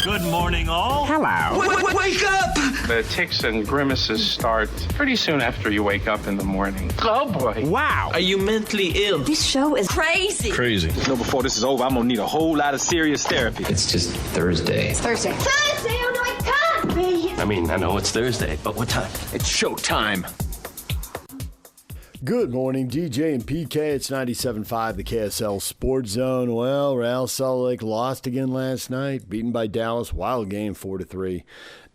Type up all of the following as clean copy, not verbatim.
Good morning, all. Hello. Wake up! The tics and grimaces start pretty soon after you wake up in the morning. Oh, boy. Wow. Are you mentally ill? This show is crazy. Before this is over, I'm gonna need a whole lot of serious therapy. It's just Thursday. It's Thursday. Thursday, oh no, it can't be. I mean, I know it's Thursday, but what time? It's showtime. Good morning, DJ and PK. It's 97.5, the KSL Sports Zone. Well, Real Salt Lake lost again last night, beaten by Dallas. Wild game, 4-3.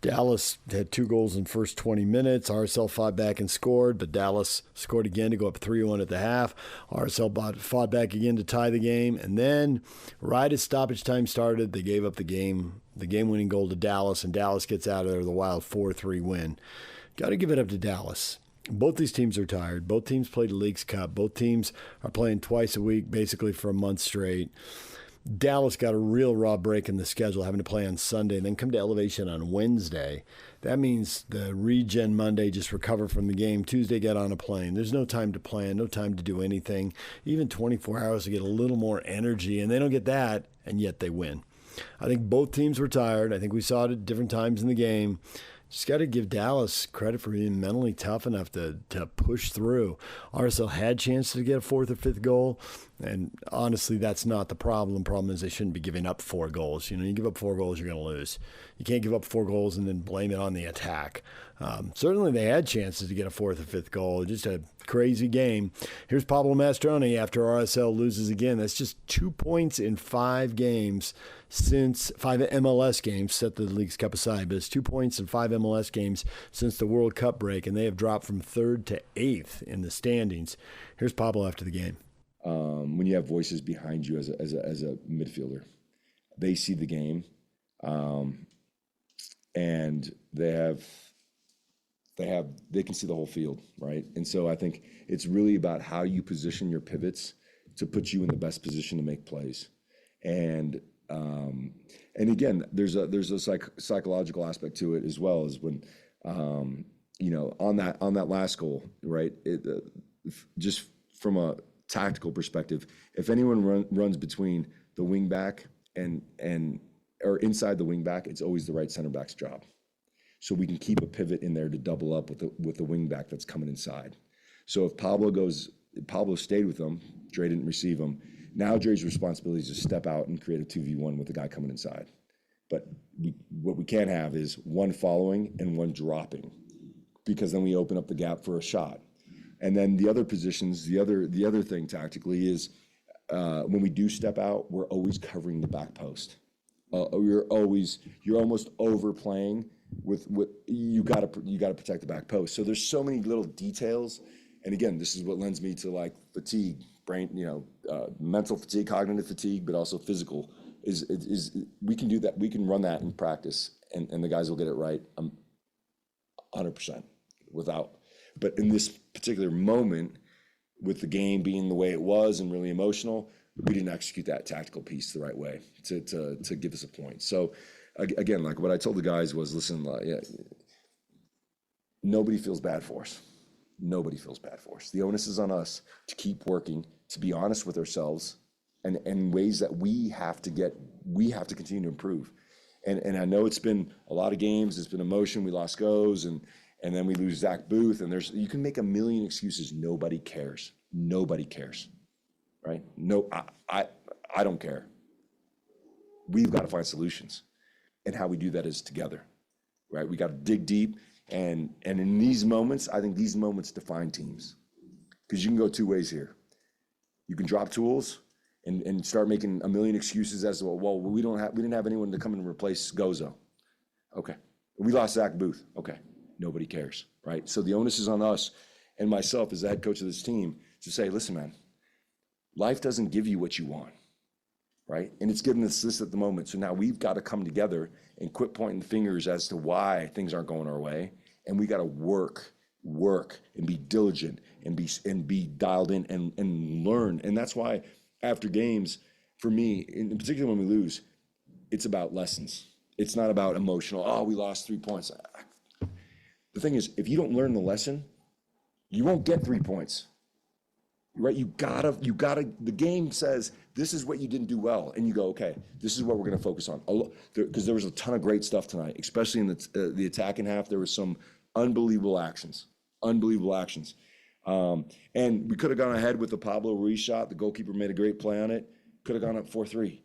Dallas had 2 goals in the first 20 minutes. RSL fought back and scored, but Dallas scored again to go up 3-1 at the half. RSL fought back again to tie the game, and then right as stoppage time started, they gave up the game-winning goal to Dallas, and Dallas gets out of there with a wild 4-3 win. Got to give it up to Dallas. Both these teams are tired. Both teams played the Leagues Cup. Both teams are playing twice a week, basically for a month straight. Dallas got a real raw break in the schedule, having to play on Sunday and then come to Elevation on Wednesday. That means the regen Monday, just recover from the game. Tuesday, get on a plane. There's no time to plan, no time to do anything. Even 24 hours to get a little more energy, and they don't get that, and yet they win. I think both teams were tired. I think we saw it at different times in the game. Just got to give Dallas credit for being mentally tough enough to push through. RSL had chances to get a 4th or 5th goal, and honestly, that's not the problem. The problem is they shouldn't be giving up 4 goals. You know, you give up 4 goals, you're going to lose. You can't give up 4 goals and then blame it on the attack. Certainly they had chances to get a 4th or 5th goal. Just a crazy game. Here's Pablo Mastroeni after RSL loses again. That's just 2 points in 5 games since 5 MLS games, set the Leagues Cup aside, but it's 2 points in 5 MLS games since the World Cup break, and they have dropped from 3rd to 8th in the standings. Here's Pablo after the game. When you have voices behind you as a midfielder, they see the game, and they can see the whole field, right? And so I think it's really about how you position your pivots to put you in the best position to make plays. And again, there's a psychological aspect to it as well, as when on that last goal, right? Just from a tactical perspective, if anyone runs between the wing back and or inside the wing back, it's always the right center back's job. So we can keep a pivot in there to double up with the wing back that's coming inside. So if Pablo stayed with them, Dre didn't receive him. Now Dre's responsibility is to step out and create a 2v1 with the guy coming inside. But what we can't have is one following and one dropping, because then we open up the gap for a shot. And then the other positions, the other thing tactically is when we do step out, we're always covering the back post. You're almost overplaying with you got to protect the back post. So there's so many little details, and again, this is what lends me to like fatigue, brain, mental fatigue, cognitive fatigue, but also physical. Is we can do that. We can run that in practice, and the guys will get it right, 100% without. But in this particular moment, with the game being the way it was and really emotional, we didn't execute that tactical piece the right way to give us a point. So again, like what I told the guys was, listen, nobody feels bad for us. Nobody feels bad for us. The onus is on us to keep working, to be honest with ourselves, and ways that we have to continue to improve. And I know it's been a lot of games. It's been emotion. We lost goes, and then we lose Zach Booth. And you can make a million excuses. Nobody cares. Nobody cares, right? No, I don't care. We've got to find solutions, and how we do that is together, right? We got to dig deep, and in these moments, I think these moments define teams, because you can go 2 ways here. You can drop tools and start making a million excuses as to, well, we didn't have anyone to come and replace Gozo. Okay. We lost Zach Booth. Okay. Nobody cares, right? So the onus is on us and myself as the head coach of this team to say, listen, man, life doesn't give you what you want, right? And it's giving us this at the moment. So now we've got to come together and quit pointing fingers as to why things aren't going our way. And we got to work and be diligent and be dialed in and learn. And that's why after games, for me, in particular when we lose, it's about lessons. It's not about emotional, we lost 3 points. The thing is, if you don't learn the lesson, you won't get 3 points. right? You gotta, the game says, this is what you didn't do well. And you go, okay, this is what we're going to focus on. Because there was a ton of great stuff tonight, especially in the attacking half. There was some unbelievable actions. And we could have gone ahead with the Pablo Ruiz shot. The goalkeeper made a great play on it. Could have gone up 4-3,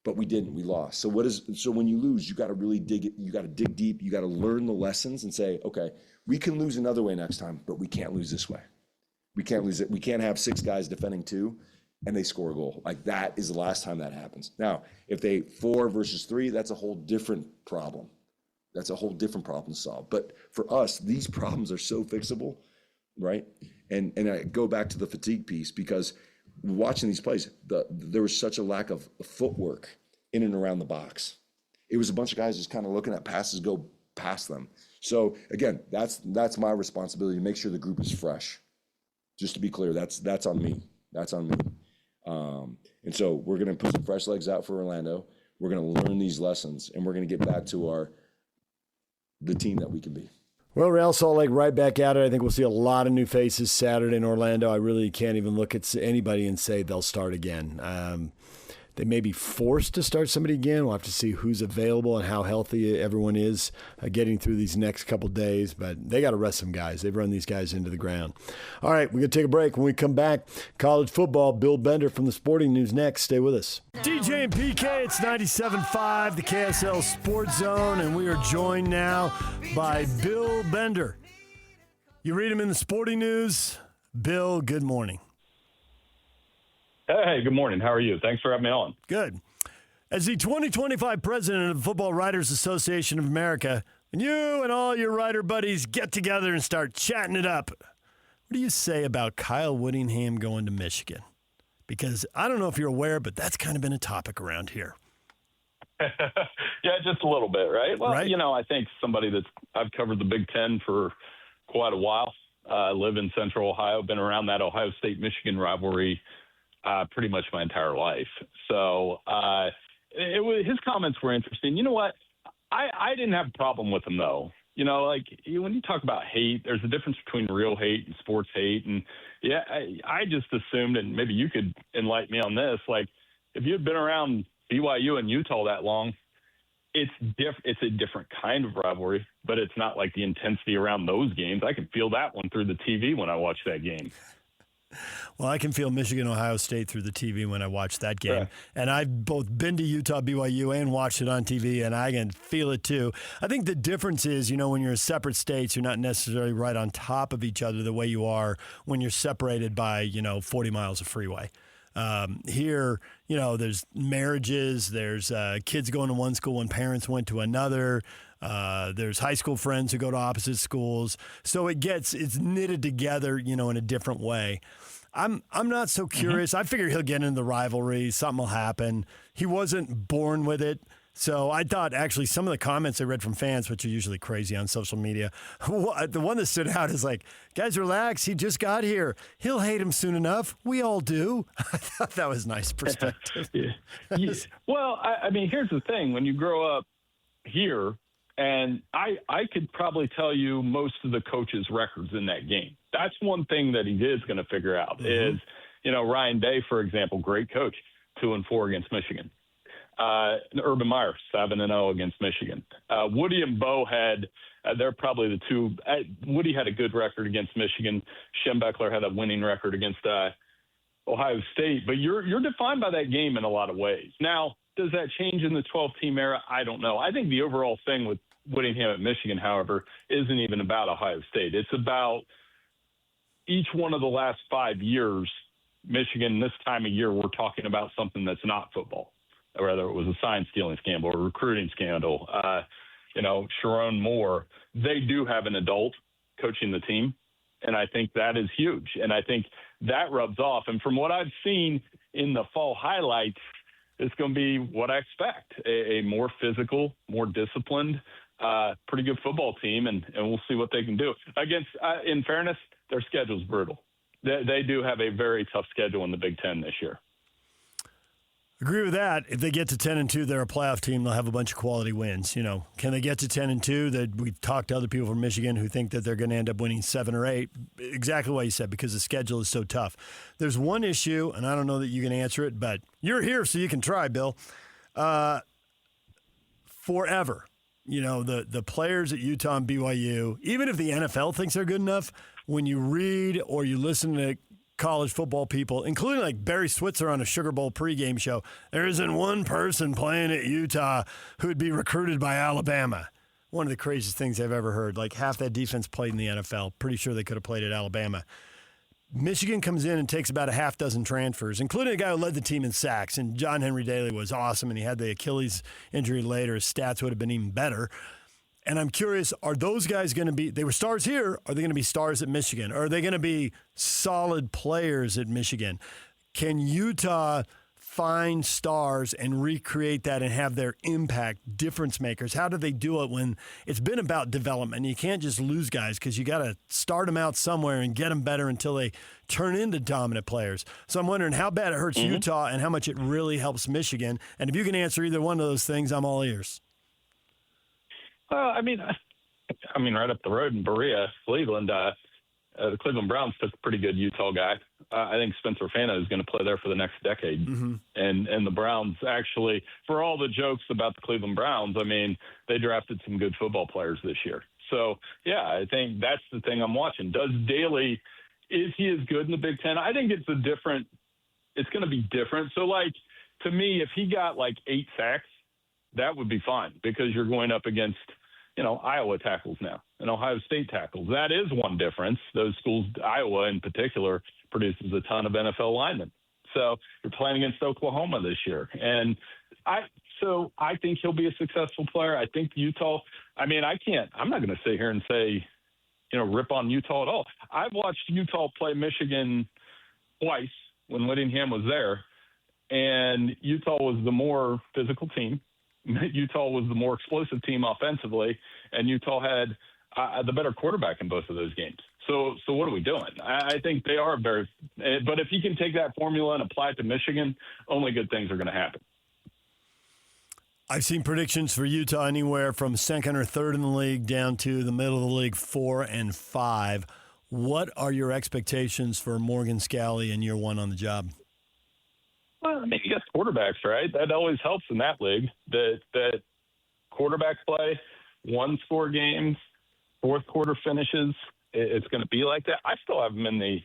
but we didn't. We lost. So when you lose, you got to really dig it. You got to dig deep. You got to learn the lessons and say, okay, we can lose another way next time, but we can't lose this way. We can't lose it. We can't have 6 guys defending 2 and they score a goal. Like, that is the last time that happens. Now, if they 4 versus 3, that's a whole different problem. That's a whole different problem to solve. But for us, these problems are so fixable, right? And I go back to the fatigue piece, because watching these plays, there was such a lack of footwork in and around the box. It was a bunch of guys just kind of looking at passes go past them. So again, that's my responsibility to make sure the group is fresh. Just to be clear, that's on me. That's on me. And so we're going to put some fresh legs out for Orlando. We're going to learn these lessons, and we're going to get back to the team that we can be. Well, Real Salt Lake right back at it. I think we'll see a lot of new faces Saturday in Orlando. I really can't even look at anybody and say they'll start again. They may be forced to start somebody again. We'll have to see who's available and how healthy everyone is getting through these next couple days. But they got to rest some guys. They've run these guys into the ground. All right, we're going to take a break. When we come back, college football, Bill Bender from the Sporting News next. Stay with us. DJ and PK, it's 97.5, the KSL Sports Zone, and we are joined now by Bill Bender. You read him in the Sporting News. Bill, good morning. Hey, good morning. How are you? Thanks for having me on. Good. As the 2025 president of the Football Writers Association of America, when you and all your writer buddies get together and start chatting it up, what do you say about Kyle Whittingham going to Michigan? Because I don't know if you're aware, but that's kind of been a topic around here. Yeah, just a little bit, right? Well, right? I think I've covered the Big Ten for quite a while. I live in Central Ohio, been around that Ohio State-Michigan rivalry pretty much my entire life. So his comments were interesting. You know what? I didn't have a problem with him, though. When you talk about hate, there's a difference between real hate and sports hate. And, yeah, I just assumed, and maybe you could enlighten me on this, like, if you had been around BYU and Utah that long, it's a different kind of rivalry, but it's not like the intensity around those games. I could feel that one through the TV when I watch that game. Well, I can feel Michigan, Ohio State through the TV when I watch that game. Yeah. And I've both been to Utah, BYU, and watched it on TV, and I can feel it too. I think the difference is, when you're in separate states, you're not necessarily right on top of each other the way you are when you're separated by, 40 miles of freeway. Here, there's marriages, there's kids going to one school and parents went to another. There's high school friends who go to opposite schools. So it's knitted together, in a different way. I'm not so curious. I figure he'll get into the rivalry. Something will happen. He wasn't born with it. So I thought actually some of the comments I read from fans, which are usually crazy on social media, the one that stood out is like, guys, relax. He just got here. He'll hate him soon enough. We all do. I thought that was nice perspective. Yeah. Well, I mean, here's the thing. When you grow up here, and I could probably tell you most of the coaches' records in that game. That's one thing that he is going to figure out is, Ryan Day, for example, great coach, 2-4 against Michigan. Urban Meyer, 7-0 against Michigan. Woody and Bo they're probably the two. Woody had a good record against Michigan. Schembechler had a winning record against Ohio State. But you're defined by that game in a lot of ways. Now, does that change in the 12-team era? I don't know. I think the overall thing with Whittingham at Michigan, however, isn't even about Ohio State. It's about each one of the last 5 years, Michigan, this time of year, we're talking about something that's not football, whether it was a sign-stealing scandal or a recruiting scandal. Sharon Moore, they do have an adult coaching the team, and I think that is huge. And I think that rubs off. And from what I've seen in the fall highlights, it's going to be what I expect, a more physical, more disciplined, pretty good football team, and we'll see what they can do. Against, in fairness, their schedule's brutal. They do have a very tough schedule in the Big Ten this year. Agree with that. If they get to 10-2, they're a playoff team. They'll have a bunch of quality wins. Can they get to 10-2? That we've talked to other people from Michigan who think that they're going to end up winning 7 or 8. Exactly what you said, because the schedule is so tough. There's one issue, and I don't know that you can answer it, but you're here, so you can try, Bill. Forever, the players at Utah and BYU, even if the NFL thinks they're good enough, when you read or you listen to college football people, including like Barry Switzer on a Sugar Bowl pregame show, there isn't one person playing at Utah who'd be recruited by Alabama. One of the craziest things I've ever heard. Like half that defense played in the NFL. Pretty sure they could have played at Alabama. Michigan comes in and takes about a half dozen transfers, including a guy who led the team in sacks. And John Henry Daly was awesome, and he had the Achilles injury later. His stats would have been even better. And I'm curious, are those guys going to be – they were stars here. Are they going to be stars at Michigan? Or are they going to be solid players at Michigan? Can Utah find stars and recreate that and have their impact, difference makers? How do they do it when it's been about development? You can't just lose guys because you got to start them out somewhere and get them better until they turn into dominant players. So I'm wondering how bad it hurts Utah and how much it really helps Michigan. And if you can answer either one of those things, I'm all ears. Well, I mean, right up the road in Berea, Cleveland, the Cleveland Browns took a pretty good Utah guy. I think Spencer Fano is going to play there for the next decade. Mm-hmm. And the Browns actually, for all the jokes about the Cleveland Browns, I mean, they drafted some good football players this year. So, yeah, I think that's the thing I'm watching. Does Daly, is he as good in the Big Ten? I think it's going to be different. So, like, to me, if he got like 8 sacks, that would be fine because you're going up against – Iowa tackles now and Ohio State tackles. That is one difference. Those schools, Iowa in particular, produces a ton of NFL linemen. So you're playing against Oklahoma this year. And I think he'll be a successful player. I think Utah, I'm not going to sit here and say, rip on Utah at all. I've watched Utah play Michigan twice when Whittingham was there, and Utah was the more physical team. Utah was the more explosive team offensively, and Utah had the better quarterback in both of those games. So what are we doing? I think they are very – but if he can take that formula and apply it to Michigan, only good things are going to happen. I've seen predictions for Utah anywhere from second or third in the league down to the middle of the league, 4 and 5. What are your expectations for Morgan Scalley in year one on the job? Well, you got quarterbacks, right? That always helps in that league. That quarterback play, 1-score games, fourth quarter finishes. It's going to be like that. I still have them in the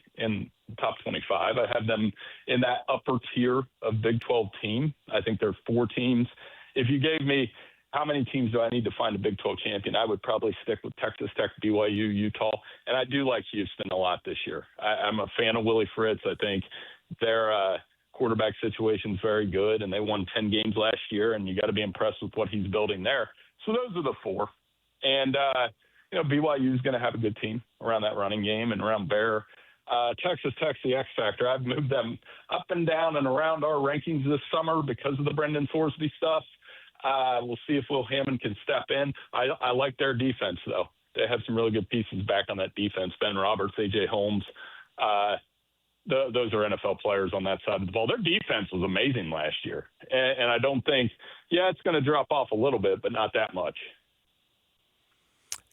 top 25. I have them in that upper tier of Big 12 team. I think there are 4 teams. If you gave me how many teams do I need to find a Big 12 champion, I would probably stick with Texas Tech, BYU, Utah, and I do like Houston a lot this year. I'm a fan of Willie Fritz. I think their quarterback situation is very good, and they won 10 games last year, and you got to be impressed with what he's building there. So those are the 4. And, BYU is going to have a good team around that running game and around Bear. Texas Tech's the X factor. I've moved them up and down and around our rankings this summer because of the Brendan Thorsby stuff. We'll see if Will Hammond can step in. I like their defense, though. They have some really good pieces back on that defense. Ben Roberts, A.J. Holmes. Those are NFL players on that side of the ball. Their defense was amazing last year. And I don't think, it's going to drop off a little bit, but not that much.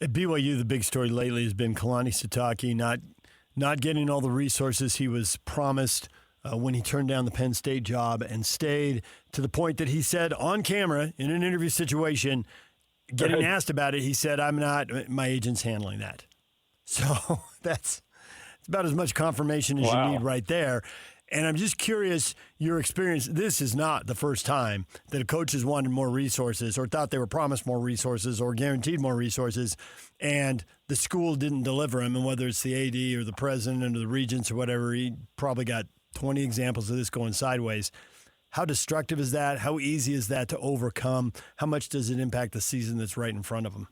At BYU, the big story lately has been Kalani Sitake not getting all the resources he was promised when he turned down the Penn State job and stayed to the point that he said on camera in an interview situation, getting asked about it, he said, my agent's handling that. So it's about as much confirmation as you need right there. And I'm just curious, your experience, this is not the first time that a coach has wanted more resources or thought they were promised more resources or guaranteed more resources, and the school didn't deliver them. And whether it's the AD or the president or the regents or whatever, he probably got 20 examples of this going sideways. How destructive is that? How easy is that to overcome? How much does it impact the season that's right in front of them?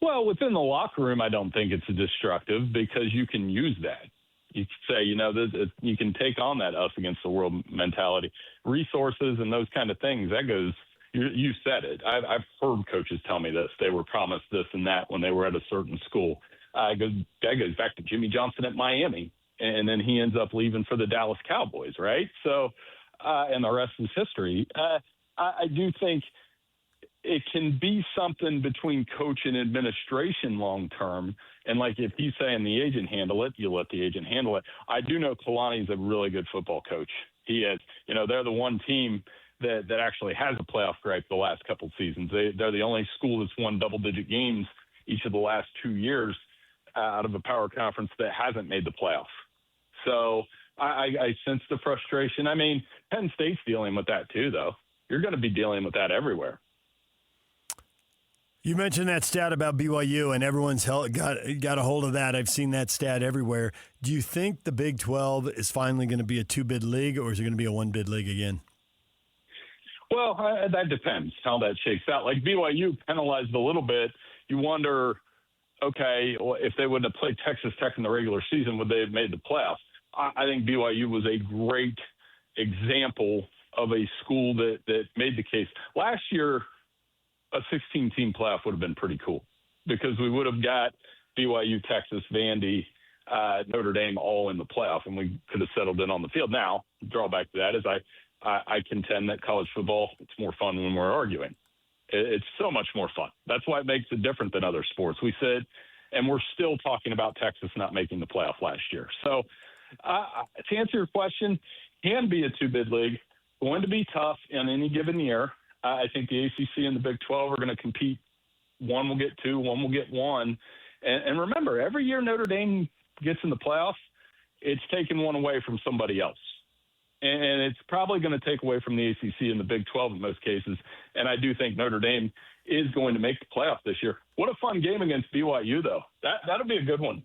Well, within the locker room, I don't think it's destructive because you can use that. You can say, you can take on that us against the world mentality. Resources and those kind of things, that goes, you said it. I've heard coaches tell me this. They were promised this and that when they were at a certain school. That goes back to Jimmy Johnson at Miami, and then he ends up leaving for the Dallas Cowboys, right? So and the rest is history. I do think it can be something between coach and administration long term. And like if he's saying the agent handle it, you let the agent handle it. I do know Kalani's a really good football coach. He is. They're the one team that actually has a playoff gripe the last couple of seasons. They're the only school that's won double-digit games each of the last 2 years out of a power conference that hasn't made the playoff. So I sense the frustration. I mean, Penn State's dealing with that too, though. You're going to be dealing with that everywhere. You mentioned that stat about BYU, and everyone's got a hold of that. I've seen that stat everywhere. Do you think the Big 12 is finally going to be a two-bid league, or is it going to be a one-bid league again? Well, that depends how that shakes out. Like BYU penalized a little bit. You wonder, okay, well, if they would have played Texas Tech in the regular season, would they have made the playoffs? I think BYU was a great example of a school that made the case. Last year, a 16-team playoff would have been pretty cool because we would have got BYU, Texas, Vandy, Notre Dame all in the playoff, and we could have settled in on the field. Now, the drawback to that is I contend that college football, it's more fun when we're arguing. It's so much more fun. That's why it makes it different than other sports. We said, and we're still talking about Texas not making the playoff last year. So to answer your question, can be a two-bid league. Going to be tough in any given year. I think the ACC and the Big 12 are going to compete. One will get two, one will get one. And remember, every year Notre Dame gets in the playoffs, it's taken one away from somebody else. And it's probably going to take away from the ACC and the Big 12 in most cases. And I do think Notre Dame is going to make the playoff this year. What a fun game against BYU, though. That'll be a good one.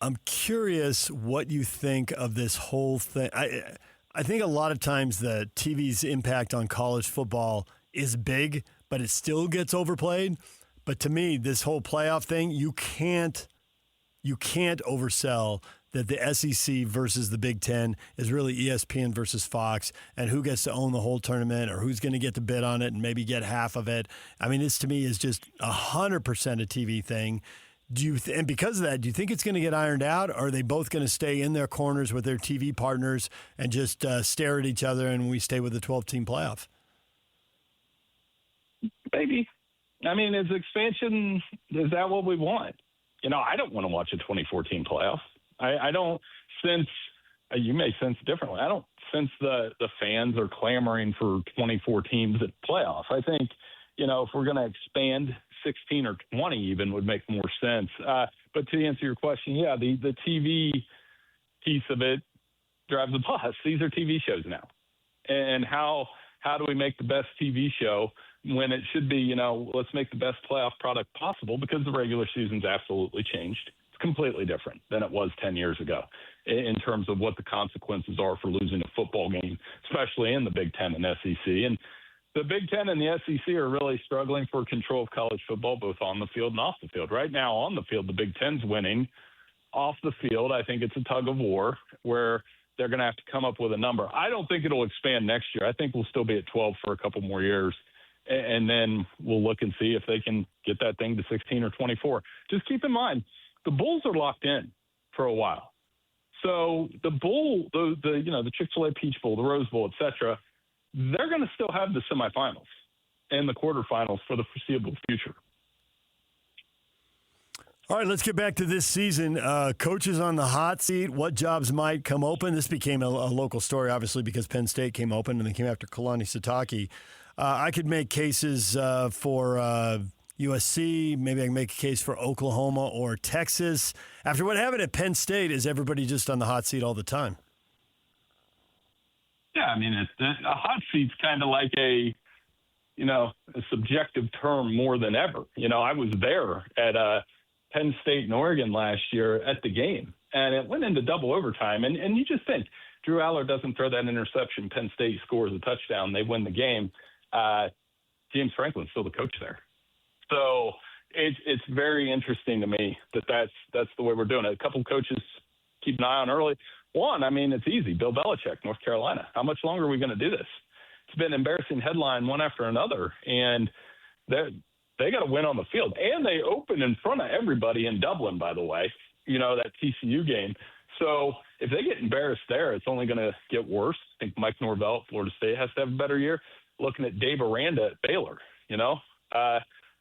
I'm curious what you think of this whole thing. I think a lot of times the TV's impact on college football is big, but it still gets overplayed. But to me, this whole playoff thing, you can't oversell that the SEC versus the Big Ten is really ESPN versus Fox, and who gets to own the whole tournament or who's going to get to bid on it and maybe get half of it. I mean, this to me is just 100% a TV thing. And because of that, do you think it's going to get ironed out, or are they both going to stay in their corners with their TV partners and just stare at each other and we stay with the 12-team playoff? Maybe. I mean, is expansion, is that what we want? I don't want to watch a 24-team playoff. I don't sense, you may sense differently, I don't sense the fans are clamoring for 24 teams at playoff. I think, if we're going to expand 16 or 20 even would make more sense. But to answer your question, yeah, the TV piece of it drives the bus. These are TV shows now. And how do we make the best TV show when it should be, let's make the best playoff product possible, because the regular season's absolutely changed. It's completely different than it was 10 years ago in terms of what the consequences are for losing a football game, especially in the Big Ten and SEC. And the Big Ten and the SEC are really struggling for control of college football, both on the field and off the field. Right now, on the field, the Big Ten's winning. Off the field, I think it's a tug of war where they're going to have to come up with a number. I don't think it'll expand next year. I think we'll still be at 12 for a couple more years, and then we'll look and see if they can get that thing to 16 or 24. Just keep in mind, the Bulls are locked in for a while. So the Bowl, the Chick-fil-A Peach Bowl, the Rose Bowl, et cetera, they're going to still have the semifinals and the quarterfinals for the foreseeable future. All right, let's get back to this season. Coaches on the hot seat, what jobs might come open? This became a local story, obviously, because Penn State came open and they came after Kalani Sitake. I could make cases for USC. Maybe I can make a case for Oklahoma or Texas. After what happened at Penn State, is everybody just on the hot seat all the time? Yeah, I mean, a hot seat's kind of like a subjective term more than ever. I was there at Penn State and Oregon last year at the game, and it went into double overtime. And you just think, Drew Aller doesn't throw that interception, Penn State scores a touchdown, they win the game. James Franklin's still the coach there. So it's very interesting to me that's the way we're doing it. A couple coaches keep an eye on early. One, I mean, it's easy. Bill Belichick, North Carolina. How much longer are we going to do this? It's been an embarrassing headline one after another, and they got to win on the field. And they open in front of everybody in Dublin, by the way, that TCU game. So if they get embarrassed there, it's only going to get worse. I think Mike Norvell at Florida State has to have a better year. Looking at Dave Aranda at Baylor,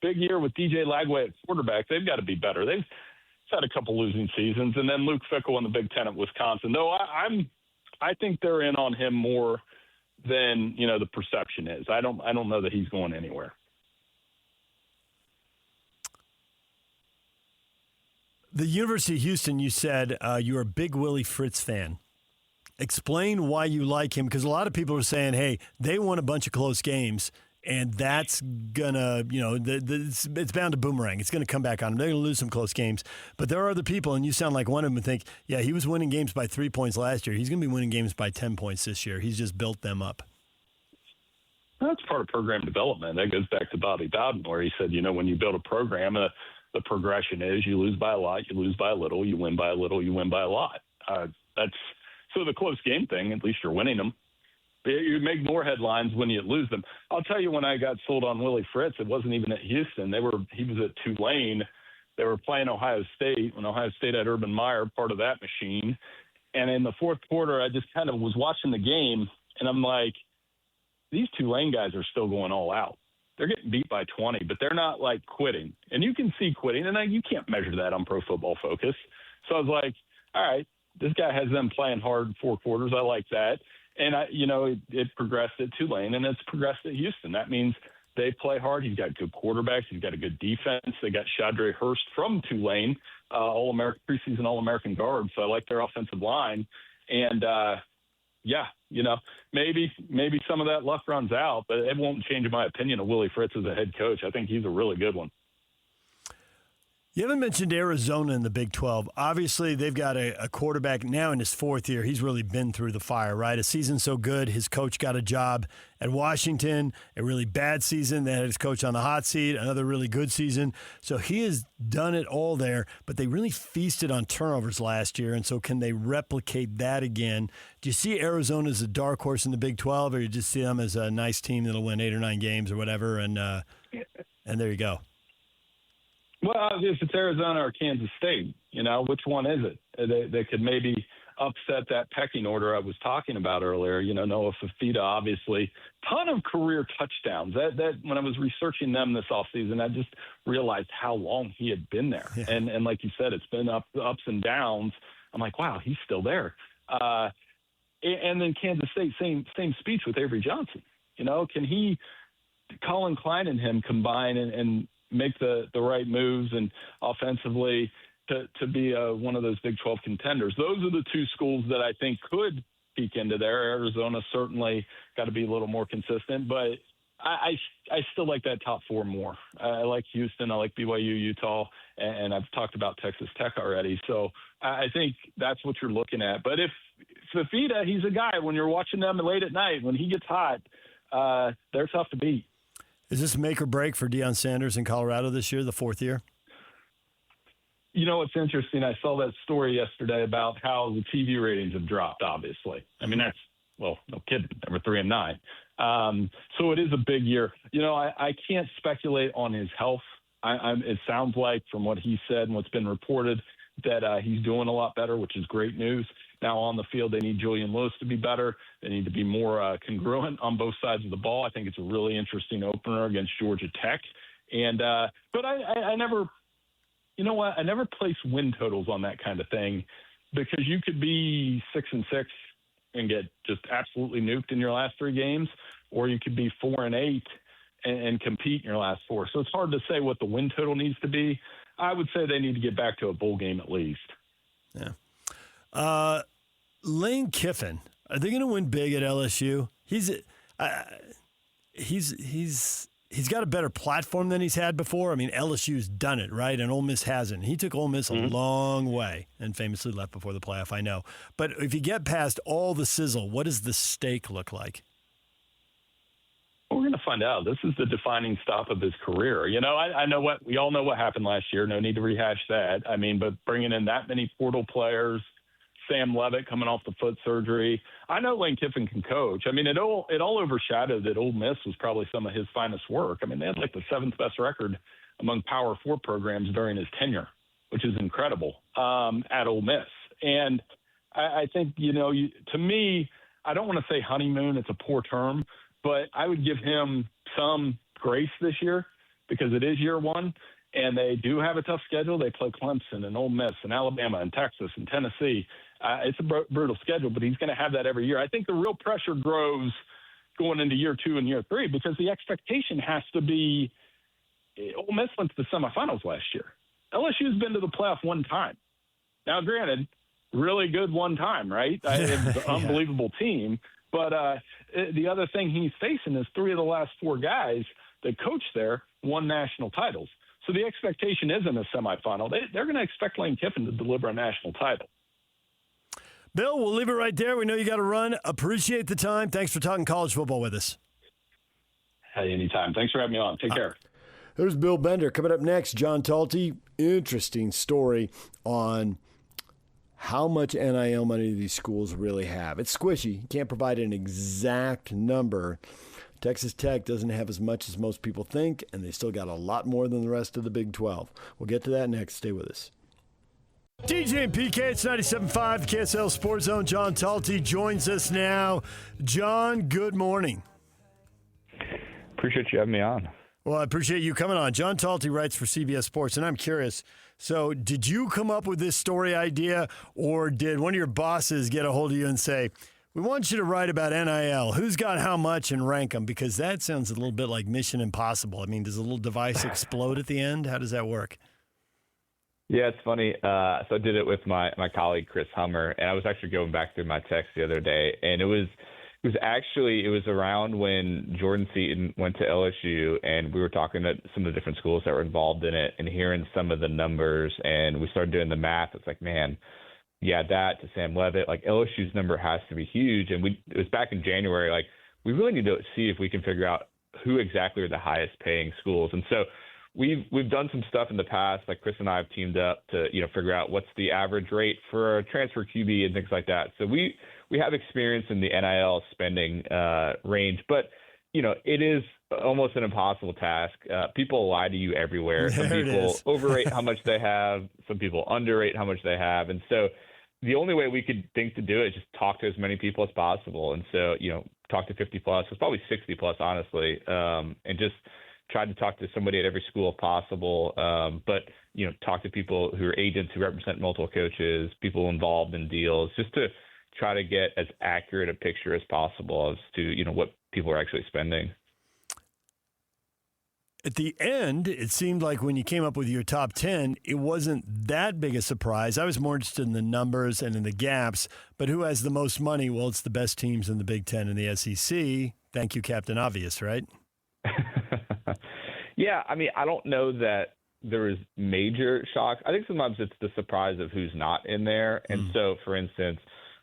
big year with DJ Lagway at quarterback. They've got to be better. They've had a couple losing seasons. And then Luke Fickell in the Big Ten at Wisconsin. Though I think they're in on him more than, the perception is. I don't know that he's going anywhere. The University of Houston, you said you're a big Willie Fritz fan. Explain why you like him, because a lot of people are saying, hey, they won a bunch of close games, and that's going to, it's bound to boomerang. It's going to come back on them. They're going to lose some close games. But there are other people, and you sound like one of them, and think, yeah, he was winning games by 3 points last year. He's going to be winning games by 10 points this year. He's just built them up. That's part of program development. That goes back to Bobby Bowden, where he said, when you build a program, the progression is you lose by a lot, you lose by a little, you win by a little, you win by a lot. So the close game thing, at least you're winning them. You make more headlines when you lose them. I'll tell you, when I got sold on Willie Fritz, it wasn't even at Houston. He was at Tulane. They were playing Ohio State when Ohio State had Urban Meyer, part of that machine. And in the fourth quarter, I just kind of was watching the game, and I'm like, these Tulane guys are still going all out. They're getting beat by 20, but they're not quitting. And you can see quitting, and you can't measure that on Pro Football Focus. So I was like, all right, this guy has them playing hard 4 quarters. I like that. And it progressed at Tulane, and it's progressed at Houston. That means they play hard. He's got good quarterbacks. He's got a good defense. They got Shadre Hurst from Tulane, All-American preseason All-American guard. So I like their offensive line. And maybe some of that luck runs out, but it won't change my opinion of Willie Fritz as a head coach. I think he's a really good one. You haven't mentioned Arizona in the Big 12. Obviously, they've got a quarterback now in his 4th year. He's really been through the fire, right? A season so good, his coach got a job at Washington. A really bad season, they had his coach on the hot seat. Another really good season. So he has done it all there, but they really feasted on turnovers last year, and so can they replicate that again? Do you see Arizona as a dark horse in the Big 12, or you just see them as a nice team that'll win 8 or 9 games or whatever, and there you go? Well, if it's Arizona or Kansas State, which one is it? They could maybe upset that pecking order I was talking about earlier. Noah Fifita, obviously, ton of career touchdowns. That when I was researching them this offseason, I just realized how long he had been there. Yeah. And like you said, it's been ups and downs. I'm like, wow, he's still there. And then Kansas State, same speech with Avery Johnson. Can Colin Klein and him combine and make the right moves and offensively to be one of those Big 12 contenders? Those are the 2 schools that I think could peek into there. Arizona certainly got to be a little more consistent, but I still like that top 4 more. I like Houston. I like BYU, Utah, and I've talked about Texas Tech already. So I think that's what you're looking at. But if Fifita, he's a guy, when you're watching them late at night, when he gets hot, they're tough to beat. Is this make or break for Deion Sanders in Colorado this year, the 4th year? It's interesting. I saw that story yesterday about how the TV ratings have dropped, obviously. I mean, no kidding. They were 3-9. So it is a big year. I can't speculate on his health. It sounds like from what he said and what's been reported that he's doing a lot better, which is great news. Now on the field, they need Julian Lewis to be better. They need to be more congruent on both sides of the ball. I think it's a really interesting opener against Georgia Tech. And but I never, I never place win totals on that kind of thing, because you could be 6-6 and get just absolutely nuked in your last 3 games, or you could be 4-8 and compete in your last 4. So it's hard to say what the win total needs to be. I would say they need to get back to a bowl game at least. Yeah. Lane Kiffin, are they going to win big at LSU? He's got a better platform than he's had before. I mean, LSU's done it, right? And Ole Miss hasn't. He took Ole Miss a long way and famously left before the playoff, I know. But if you get past all the sizzle, what does the steak look like? We're going to find out. This is the defining stop of his career. We all know what happened last year. No need to rehash that. I mean, but bringing in that many portal players, Sam Levitt coming off the foot surgery. I know Lane Kiffin can coach. I mean, it all overshadowed that Ole Miss was probably some of his finest work. I mean, they had the 7th best record among Power 4 programs during his tenure, which is incredible, at Ole Miss. And I think, to me, I don't want to say honeymoon. It's a poor term, but I would give him some grace this year because it is year one, and they do have a tough schedule. They play Clemson and Ole Miss and Alabama and Texas and Tennessee. It's a brutal schedule, but he's going to have that every year. I think the real pressure grows going into year 2 and year 3 because the expectation has to be Ole Miss went to the semifinals last year. LSU's been to the playoff one time. Now, granted, really good one time, right? It's an unbelievable team. But the other thing he's facing is 3 of the last 4 guys that coached there won national titles. So the expectation isn't a semifinal. They're going to expect Lane Kiffin to deliver a national title. Bill, we'll leave it right there. We know you got to run. Appreciate the time. Thanks for talking college football with us. Hey, anytime. Thanks for having me on. Take care. There's Bill Bender. Coming up next, John Talty. Interesting story on how much NIL money these schools really have. It's squishy. You can't provide an exact number. Texas Tech doesn't have as much as most people think, and they still got a lot more than the rest of the Big 12. We'll get to that next. Stay with us. DJ and PK, it's 97.5, KSL Sports Zone. John Talty joins us now. John, good morning. Appreciate you having me on. Well, I appreciate you coming on. John Talty writes for CBS Sports, and I'm curious. So did you come up with this story idea, or did one of your bosses get a hold of you and say, we want you to write about NIL, who's got how much, and rank them? Because that sounds a little bit like Mission Impossible. I mean, does a little device explode at the end? How does that work? Yeah, it's funny. So I did it with my colleague, Chris Hummer, and I was actually going back through my text the other day, and it was around when Jordan Seaton went to LSU, and we were talking to some of the different schools that were involved in it and hearing some of the numbers, and we started doing the math. It's like, man, yeah, that to Sam Levitt, like LSU's number has to be huge. And it was back in January, like we really need to see if we can figure out who exactly are the highest paying schools. And so we've done some stuff in the past, like Chris and I have teamed up to, figure out what's the average rate for a transfer QB and things like that. So we have experience in the NIL spending range, but it is almost an impossible task. People lie to you everywhere. Some people overrate how much they have. Some people underrate how much they have. And so the only way we could think to do it is just talk to as many people as possible. And so, talk to 50 plus, it's probably 60 plus, honestly, and just tried to talk to somebody at every school if possible. But, talk to people who are agents who represent multiple coaches, people involved in deals, just to try to get as accurate a picture as possible as to, what people are actually spending. At the end, it seemed like when you came up with your top 10, it wasn't that big a surprise. I was more interested in the numbers and in the gaps, but who has the most money? Well, it's the best teams in the Big Ten and the SEC. Thank you, Captain Obvious, right? Yeah, I mean, I don't know that there is major shocks. I think sometimes it's the surprise of who's not in there. And so, for instance,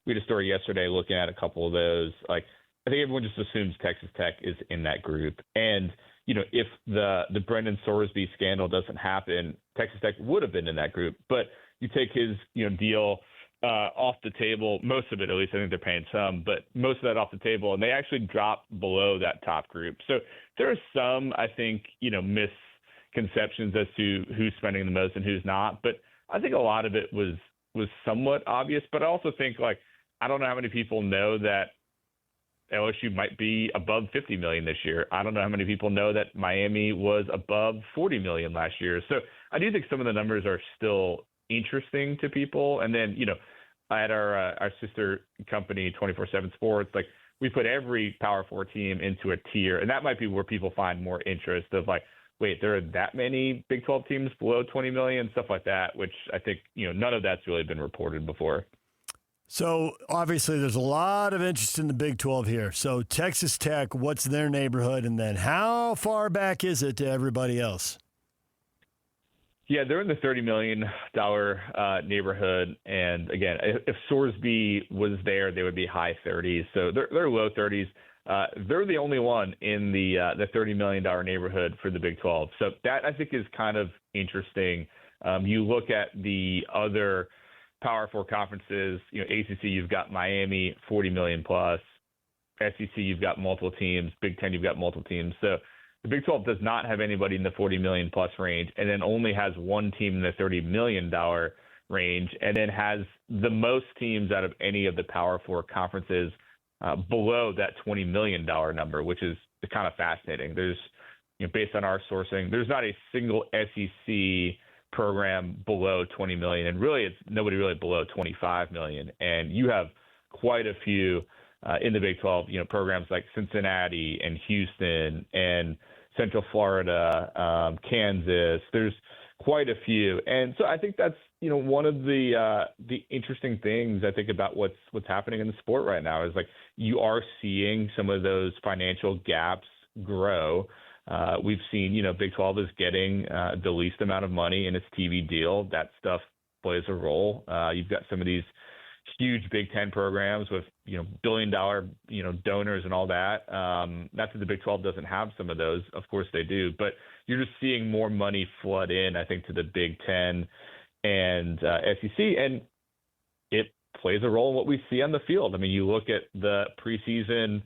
we had a story yesterday looking at a couple of those. Like, I think everyone just assumes Texas Tech is in that group. And, if the Brendan Sorsby scandal doesn't happen, Texas Tech would have been in that group. But you take his, deal off the table, most of it, at least I think they're paying some, but most of that off the table, and they actually dropped below that top group. So there are some, I think, misconceptions as to who's spending the most and who's not. But I think a lot of it was somewhat obvious. But I also think, I don't know how many people know that LSU might be above $50 million this year. I don't know how many people know that Miami was above $40 million last year. So I do think some of the numbers are still interesting to people. And then, at our sister company, 24/7 Sports, we put every Power 4 team into a tier, and that might be where people find more interest of wait, there are that many Big 12 teams below 20 million, stuff like that, which I think, none of that's really been reported before. So, obviously, there's a lot of interest in the Big 12 here. So, Texas Tech, what's their neighborhood? And then how far back is it to everybody else? Yeah, they're in the $30 million neighborhood. And, again, if Sorsby was there, they would be high 30s. So, they're low 30s. They're the only one in the $30 million neighborhood for the Big 12. So, that, I think, is kind of interesting. You look at the other Power 4 conferences, ACC, you've got Miami, 40 million plus. SEC, you've got multiple teams. Big 10, you've got multiple teams. So the Big 12 does not have anybody in the 40 million plus range, and then only has one team in the $30 million range, and then has the most teams out of any of the Power Four conferences below that $20 million number, which is kind of fascinating. There's, based on our sourcing, there's not a single SEC program below 20 million, and really it's nobody really below 25 million. And you have quite a few in the Big 12, programs like Cincinnati and Houston and Central Florida, Kansas. There's quite a few, and so I think that's one of the interesting things I think about what's happening in the sport right now is like you are seeing some of those financial gaps grow. We've seen, Big 12 is getting the least amount of money in its TV deal. That stuff plays a role. You've got some of these huge Big Ten programs with, billion-dollar, donors and all that. Not that the Big 12 doesn't have some of those. Of course they do. But you're just seeing more money flood in, I think, to the Big Ten and SEC. And it plays a role in what we see on the field. I mean, you look at the preseason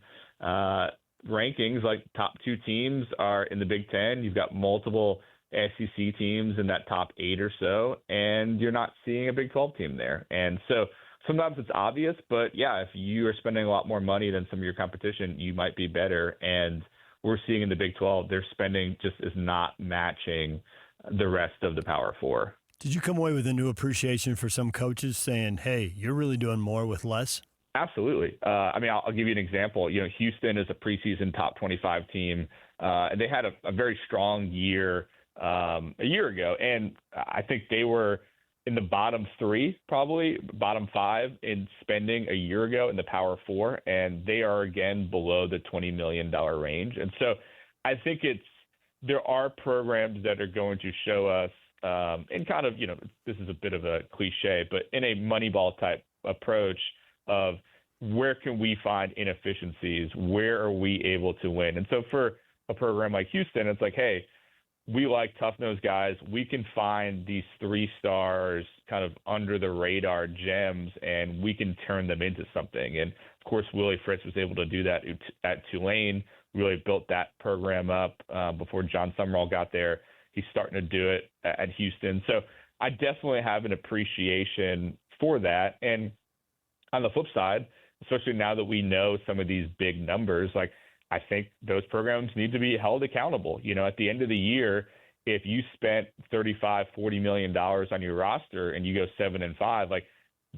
rankings, like top 2 teams are in the Big Ten. You've got multiple SEC teams in that top 8 or so, and you're not seeing a Big 12 team there. And so sometimes it's obvious, but yeah, if you are spending a lot more money than some of your competition, you might be better. And we're seeing in the Big 12, their spending just is not matching the rest of the Power Four. Did you come away with a new appreciation for some coaches saying, hey, you're really doing more with less? Absolutely. I'll give you an example. Houston is a preseason top 25 team, and they had a very strong year a year ago. And I think they were in the bottom 3, probably bottom 5 in spending a year ago in the Power Four, and they are again below the $20 million range. And so I think there are programs that are going to show us, and kind of, this is a bit of a cliche, but in a Moneyball type approach of where can we find inefficiencies? Where are we able to win? And so for a program like Houston, it's like, hey, we like tough-nosed guys. We can find these 3 stars kind of under the radar gems, and we can turn them into something. And of course, Willie Fritz was able to do that at Tulane, really built that program up before John Summerall got there. He's starting to do it at Houston. So I definitely have an appreciation for that. And on the flip side, especially now that we know some of these big numbers, like I think those programs need to be held accountable. At the end of the year, if you spent $35-40 million on your roster and you go 7-5, like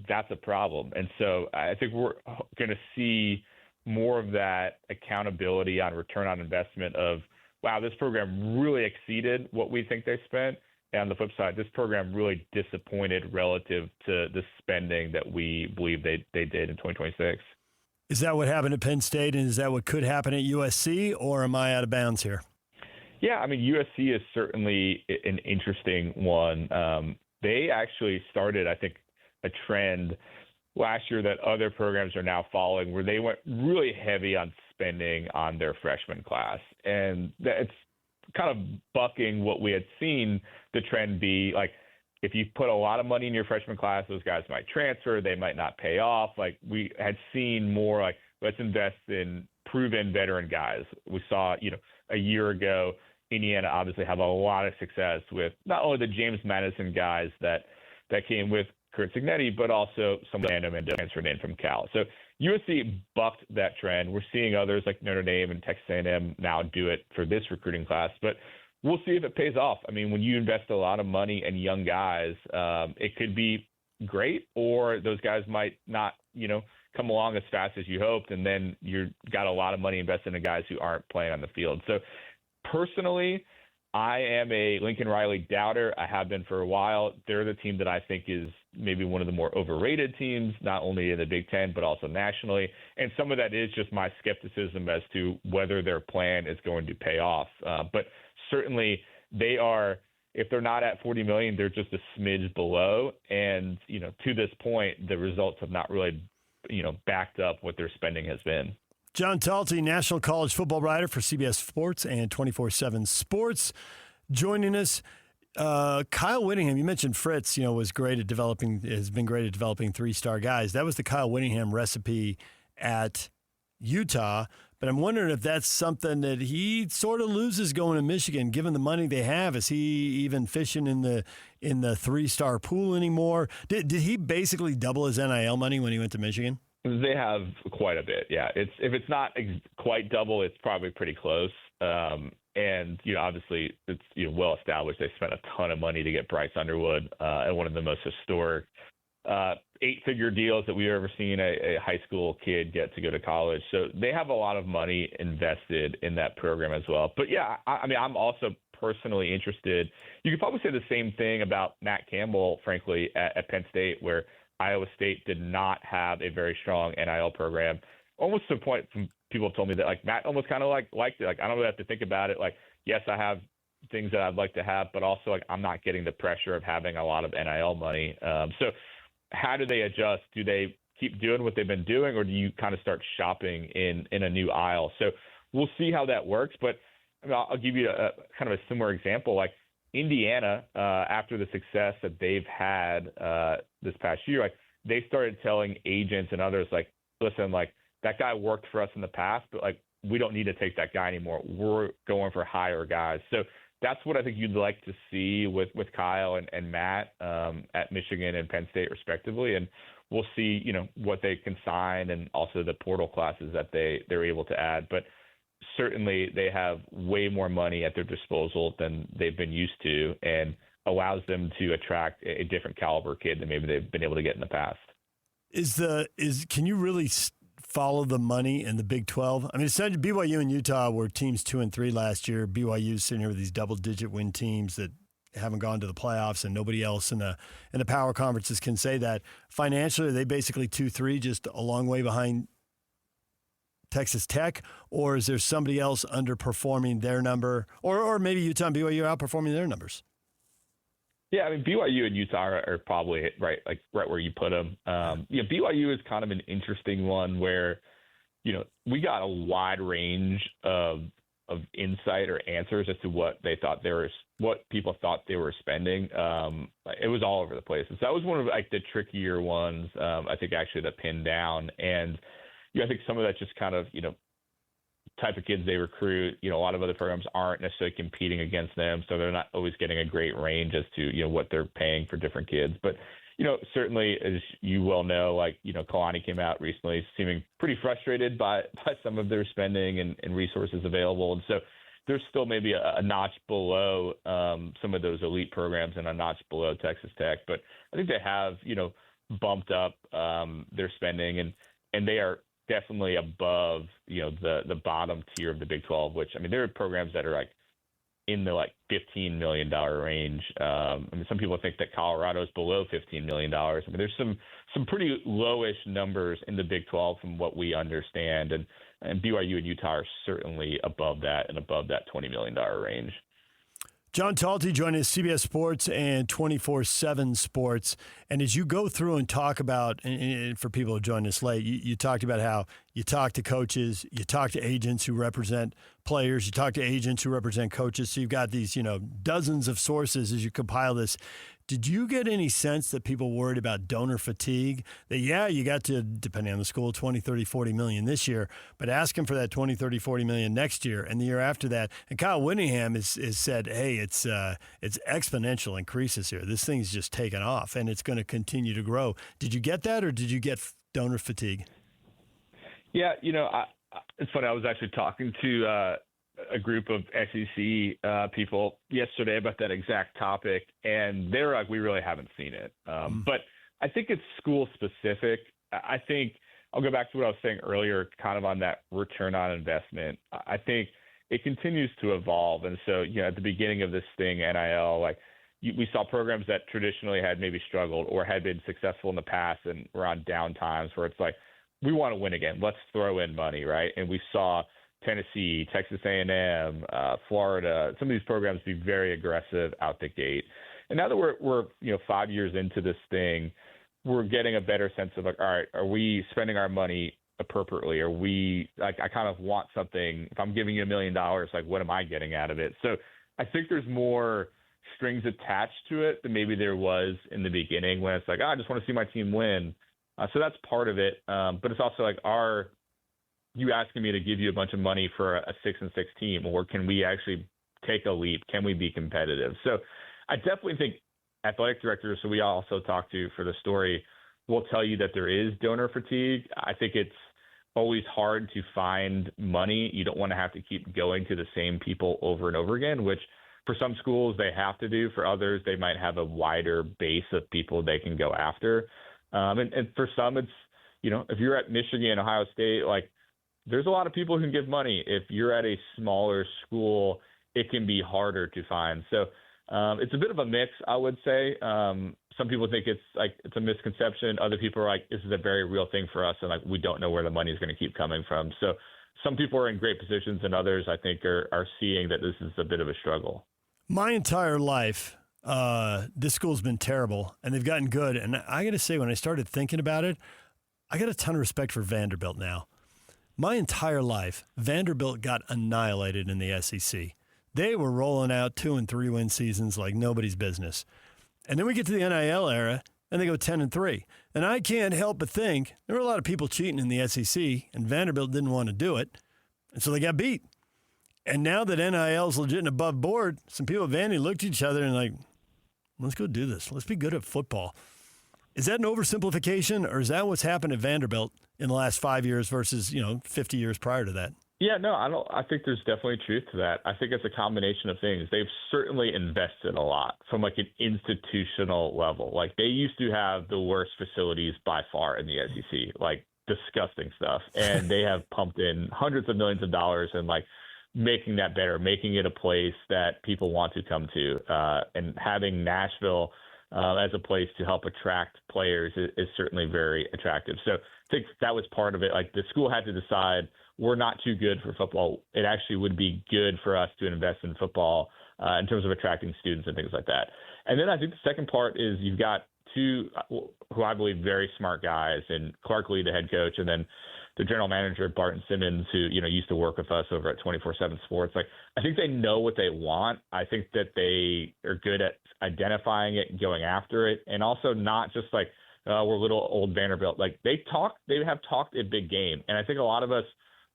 that's a problem. And so I think we're going to see more of that accountability on return on investment of, wow, this program really exceeded what we think they spent. And on the flip side, this program really disappointed relative to the spending that we believe they did in 2026. Is that what happened at Penn State, and is that what could happen at USC, or am I out of bounds here? Yeah, USC is certainly an interesting one. They actually started, I think, a trend last year that other programs are now following, where they went really heavy on spending on their freshman class. And it's kind of bucking what we had seen the trend be. Like, if you put a lot of money in your freshman class, those guys might transfer. They might not pay off. Like, we had seen more like, let's invest in proven veteran guys. We saw, a year ago, Indiana obviously have a lot of success with not only the James Madison guys that came with Kurt Signetti, but also some random and transferred in from Cal. So USC bucked that trend. We're seeing others like Notre Dame and Texas A&M now do it for this recruiting class, but we'll see if it pays off. When you invest a lot of money in young guys, it could be great, or those guys might not, come along as fast as you hoped, and then you've got a lot of money invested in guys who aren't playing on the field. So personally, I am a Lincoln Riley doubter. I have been for a while. They're the team that I think is maybe one of the more overrated teams, not only in the Big Ten, but also nationally. And some of that is just my skepticism as to whether their plan is going to pay off. But certainly they are, if they're not at 40 million, they're just a smidge below. And, to this point, the results have not really, backed up what their spending has been. John Talty, national college football writer for CBS Sports and 24/7 Sports, joining us. Kyle Whittingham, you mentioned Fritz, has been great at developing 3-star guys. That was the Kyle Whittingham recipe at Utah. But I'm wondering if that's something that he sort of loses going to Michigan, given the money they have. Is he even fishing in the 3-star pool anymore? Did he basically double his NIL money when he went to Michigan? They have quite a bit, yeah. If it's not quite double, it's probably pretty close. And obviously, it's well established. They spent a ton of money to get Bryce Underwood, and one of the most historic 8-figure deals that we've ever seen a high school kid get to go to college. So they have a lot of money invested in that program as well. But yeah, I mean, I'm also personally interested. You could probably say the same thing about Matt Campbell, frankly, at Penn State, where Iowa State did not have a very strong NIL program, almost to the point people have told me that like Matt almost kind of liked it. Like, I don't really have to think about it. Like, yes, I have things that I'd like to have, but also like I'm not getting the pressure of having a lot of NIL money. So how do they adjust? Do they keep doing what they've been doing, or do you kind of start shopping in a new aisle? So we'll see how that works. But I mean, I'll give you a kind of a similar example. Like Indiana, after the success that they've had this past year, like they started telling agents and others, like, listen, like that guy worked for us in the past, but like we don't need to take that guy anymore. We're going for higher guys. So that's what I think you'd like to see with Kyle and Matt at Michigan and Penn State respectively. And we'll see, what they can sign and also the portal classes that they're able to add. But certainly they have way more money at their disposal than they've been used to, and allows them to attract a different caliber kid than maybe they've been able to get in the past. Can you really follow the money in the Big 12? I mean, essentially BYU and Utah were teams 2 and 3 last year. BYU's sitting here with these double-digit win teams that haven't gone to the playoffs, and nobody else in the power conferences can say that. Financially, are they basically 2-3, just a long way behind Texas Tech, or is there somebody else underperforming their number, or maybe Utah and BYU outperforming their numbers? Yeah, I mean, BYU and Utah are probably right where you put them. BYU is kind of an interesting one where, we got a wide range of insight or answers as to what people thought they were spending. It was all over the place. So that was one of the trickier ones, I think, actually to pin down. And I think some of that just kind of, type of kids they recruit, a lot of other programs aren't necessarily competing against them, so they're not always getting a great range as to, what they're paying for different kids. But, certainly, as you well know, Kalani came out recently seeming pretty frustrated by some of their spending and resources available. And so there's still maybe a notch below some of those elite programs and a notch below Texas Tech. But I think they have, bumped up their spending, and they are definitely above, the bottom tier of the Big 12, which, I mean, there are programs that are in the $15 million range. Some people think that Colorado is below $15 million. I mean, there's some pretty lowish numbers in the Big 12 from what we understand. And BYU and Utah are certainly above that and above that $20 million range. John Talty joining us, CBS Sports and 24/7 Sports. And as you go through and talk about, and for people who joined us late, you talked about how you talk to coaches, you talk to agents who represent players, you talk to agents who represent coaches. So you've got these, dozens of sources as you compile this. Did you get any sense that people worried about donor fatigue? That, you got to, depending on the school, 20, 30, 40 million this year, but ask them for that 20, 30, 40 million next year and the year after that. And Kyle Whittingham has said, hey, it's exponential increases here. This thing's just taken off, and it's going to continue to grow. Did you get that, or did you get donor fatigue? Yeah, it's funny. I was actually talking to a group of SEC people yesterday about that exact topic, and they're like, we really haven't seen it. But I think it's school specific. I think I'll go back to what I was saying earlier, kind of on that return on investment. I think it continues to evolve. And so, at the beginning of this thing, NIL, we saw programs that traditionally had maybe struggled or had been successful in the past and were on down times where it's like, we want to win again. Let's throw in money, right? And we saw Tennessee, Texas A&M, Florida, some of these programs be very aggressive out the gate. And now that we're 5 years into this thing, we're getting a better sense of all right, are we spending our money appropriately? Are we I kind of want something. If I'm giving you $1 million, what am I getting out of it? So I think there's more strings attached to it than maybe there was in the beginning when it's I just want to see my team win. So that's part of it. But it's also you asking me to give you a bunch of money for a 6-6 team, or can we actually take a leap? Can we be competitive? So I definitely think athletic directors, who we also talked to for the story, will tell you that there is donor fatigue. I think it's always hard to find money. You don't want to have to keep going to the same people over and over again, which for some schools they have to do. For others, they might have a wider base of people they can go after. And for some, it's, if you're at Michigan, Ohio State, like, there's a lot of people who can give money. If you're at a smaller school, it can be harder to find. So it's a bit of a mix, I would say. Some people think it's a misconception. Other people are like, this is a very real thing for us, and like, we don't know where the money is going to keep coming from. So some people are in great positions, and others, I think, are seeing that this is a bit of a struggle. My entire life, this school's been terrible, and they've gotten good. And I got to say, when I started thinking about it, I got a ton of respect for Vanderbilt now. My entire life, Vanderbilt got annihilated in the SEC. They were rolling out 2- and 3-win seasons like nobody's business. And then we get to the NIL era, and they go 10-3. And I can't help but think there were a lot of people cheating in the SEC, and Vanderbilt didn't want to do it, and so they got beat. And now that NIL is legit and above board, some people at Vandy looked at each other and like, let's go do this. Let's be good at football. Is that an oversimplification, or is that what's happened at Vanderbilt in the last 5 years versus, 50 years prior to that? Yeah, no, I think there's definitely truth to that. I think it's a combination of things. They've certainly invested a lot from like an institutional level. Like, they used to have the worst facilities by far in the SEC, like disgusting stuff. And they have pumped in hundreds of millions of dollars and like making that better, making it a place that people want to come to, and having Nashville as a place to help attract players is certainly very attractive. So I think that was part of it. Like, the school had to decide, we're not too good for football. It actually would be good for us to invest in football in terms of attracting students and things like that. And then I think the second part is you've got two, who I believe very smart guys, and Clark Lee, the head coach, and then the general manager, Barton Simmons, who, used to work with us over at 24/7 Sports. Like, I think they know what they want. I think that they are good at identifying it and going after it, and also not just like, we're little old Vanderbilt. Like, they have talked a big game. And I think a lot of us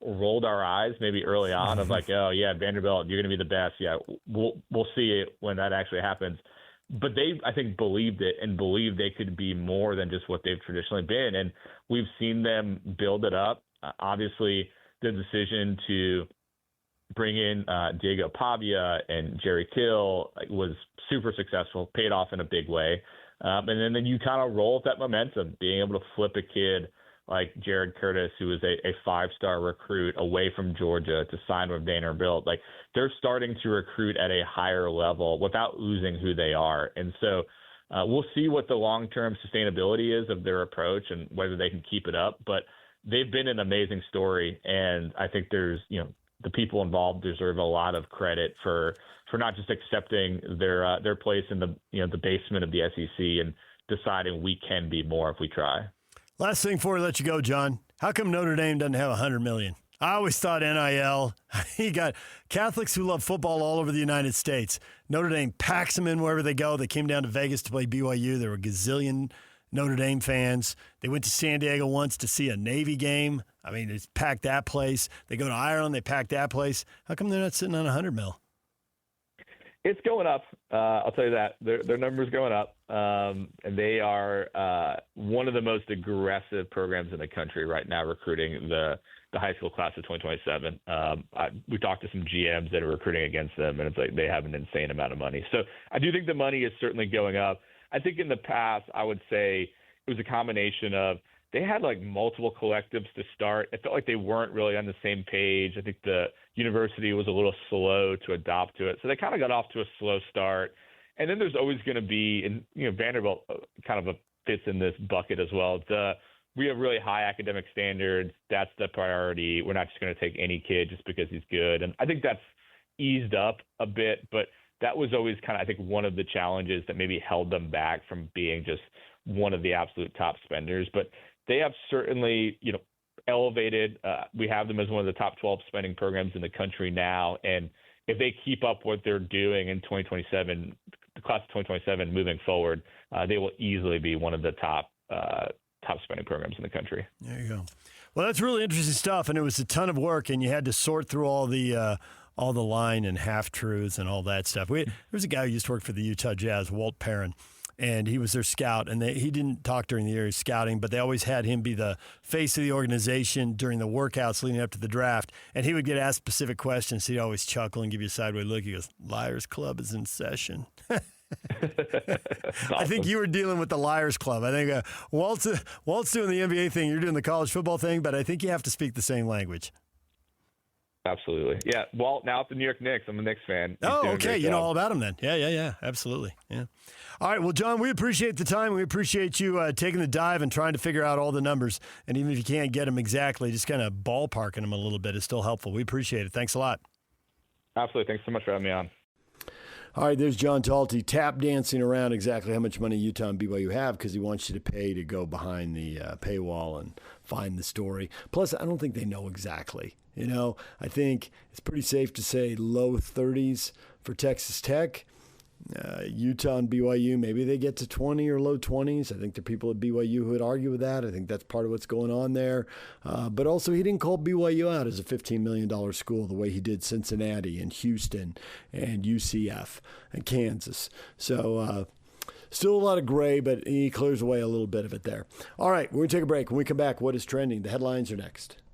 rolled our eyes maybe early on of like, oh yeah, Vanderbilt, you're going to be the best. Yeah, we'll see it when that actually happens. But they, I think, believed it and believed they could be more than just what they've traditionally been. And we've seen them build it up. Obviously, the decision to bring in Diego Pavia and Jerry Kill was super successful, paid off in a big way. And then you kind of roll with that momentum, being able to flip a kid like Jared Curtis, who was a 5-star recruit away from Georgia, to sign with Vanderbilt. Like, they're starting to recruit at a higher level without losing who they are. And so we'll see what the long-term sustainability is of their approach and whether they can keep it up. But they've been an amazing story. And I think there's, the people involved deserve a lot of credit for not just accepting their place in the basement of the SEC and deciding we can be more if we try. Last thing before we let you go, John. How come Notre Dame doesn't have $100 million? I always thought NIL. You got Catholics who love football all over the United States. Notre Dame packs them in wherever they go. They came down to Vegas to play BYU. There were a gazillion Notre Dame fans. They went to San Diego once to see a Navy game. I mean, it's packed that place. They go to Ireland. They pack that place. How come they're not sitting on $100 million? It's going up. I'll tell you that. Their number's going up. And they are one of the most aggressive programs in the country right now, recruiting the high school class of 2027. We talked to some GMs that are recruiting against them, and it's like they have an insane amount of money. So I do think the money is certainly going up. I think in the past, I would say it was a combination of they had like multiple collectives to start. It felt like they weren't really on the same page. I think the university was a little slow to adopt to it. So they kind of got off to a slow start. And then there's always going to be, and Vanderbilt kind of fits in this bucket as well. We have really high academic standards. That's the priority. We're not just going to take any kid just because he's good. And I think that's eased up a bit, but that was always kind of, I think, one of the challenges that maybe held them back from being just one of the absolute top spenders. But they have certainly, elevated. We have them as one of the top 12 spending programs in the country now. And if they keep up what they're doing in 2027, the class of 2027 moving forward, they will easily be one of the top spending programs in the country. There you go. Well, that's really interesting stuff, and it was a ton of work, and you had to sort through all the line and half-truths and all that stuff. There was a guy who used to work for the Utah Jazz, Walt Perrin, and he was their scout, and he didn't talk during the year he was scouting, but they always had him be the face of the organization during the workouts leading up to the draft, and he would get asked specific questions, so he'd always chuckle and give you a sideways look. He goes, Liars Club is in session. I think you were dealing with the Liars Club. I think Walt's doing the NBA thing, you're doing the college football thing, but I think you have to speak the same language. Absolutely. Yeah. Walt, now at the New York Knicks. I'm a Knicks fan. He's doing a okay. great You know job. all about him then. Yeah. Absolutely. Yeah. All right. Well, John, we appreciate the time. We appreciate you taking the dive and trying to figure out all the numbers. And even if you can't get them exactly, just kind of ballparking them a little bit is still helpful. We appreciate it. Thanks a lot. Absolutely. Thanks so much for having me on. All right, there's John Talty tap dancing around exactly how much money Utah and BYU have because he wants you to pay to go behind the paywall and find the story. Plus, I don't think they know exactly. I think it's pretty safe to say low 30s for Texas Tech. Utah and BYU, maybe they get to 20 or low 20s. I think there are people at BYU who would argue with that. I think that's part of what's going on there. But also, he didn't call BYU out as a $15 million school the way he did Cincinnati and Houston and UCF and Kansas. So still a lot of gray, but he clears away a little bit of it there. All right, we're going to take a break. When we come back, what is trending? The headlines are next.